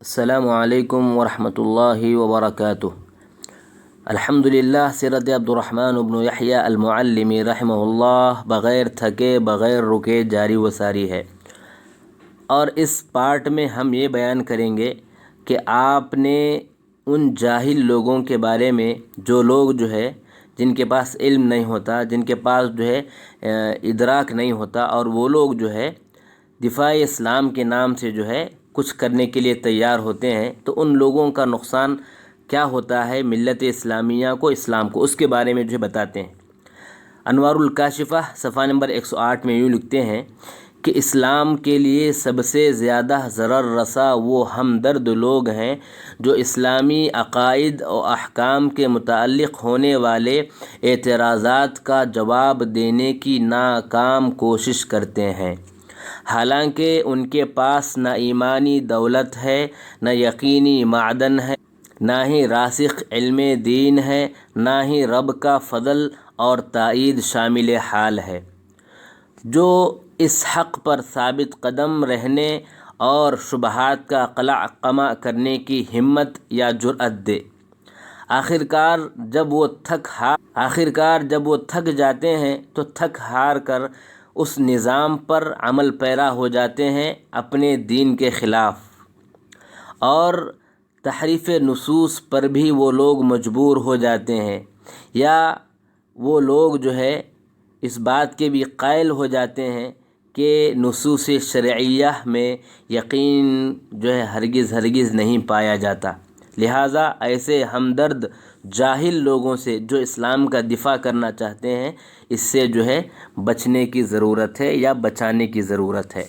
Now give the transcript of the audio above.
السلام علیکم ورحمۃ اللہ وبرکاتہ۔ الحمدللہ سیرت عبدالرحمن بن یحییٰ المعلمی رحمہ اللہ بغیر تھکے بغیر رکے جاری و ساری ہے، اور اس پارٹ میں ہم یہ بیان کریں گے کہ آپ نے ان جاہل لوگوں کے بارے میں جو لوگ جن کے پاس علم نہیں ہوتا، جن کے پاس ادراک نہیں ہوتا، اور وہ لوگ دفاع اسلام کے نام سے کچھ کرنے کے لیے تیار ہوتے ہیں، تو ان لوگوں کا نقصان کیا ہوتا ہے ملت اسلامیہ کو، اسلام کو، اس کے بارے میں بتاتے ہیں۔ انوار الکاشفہ صفحہ نمبر 108 میں یوں لکھتے ہیں کہ اسلام کے لیے سب سے زیادہ ضرر رسا وہ ہمدرد لوگ ہیں جو اسلامی عقائد و احکام کے متعلق ہونے والے اعتراضات کا جواب دینے کی ناکام کوشش کرتے ہیں، حالانکہ ان کے پاس نہ ایمانی دولت ہے، نہ یقینی معدن ہے، نہ ہی راسخ علم دین ہے، نہ ہی رب کا فضل اور تائید شامل حال ہے جو اس حق پر ثابت قدم رہنے اور شبہات کا قمع کرنے کی ہمت یا جرأت دے۔ آخرکار جب وہ تھک جاتے ہیں تو تھک ہار کر اس نظام پر عمل پیرا ہو جاتے ہیں اپنے دین کے خلاف، اور تحریف نصوص پر بھی وہ لوگ مجبور ہو جاتے ہیں، یا وہ لوگ اس بات کے بھی قائل ہو جاتے ہیں کہ نصوص شرعیہ میں یقین ہرگز نہیں پایا جاتا۔ لہٰذا ایسے ہمدرد جاہل لوگوں سے جو اسلام کا دفاع کرنا چاہتے ہیں، اس سے بچنے کی ضرورت ہے یا بچانے کی ضرورت ہے۔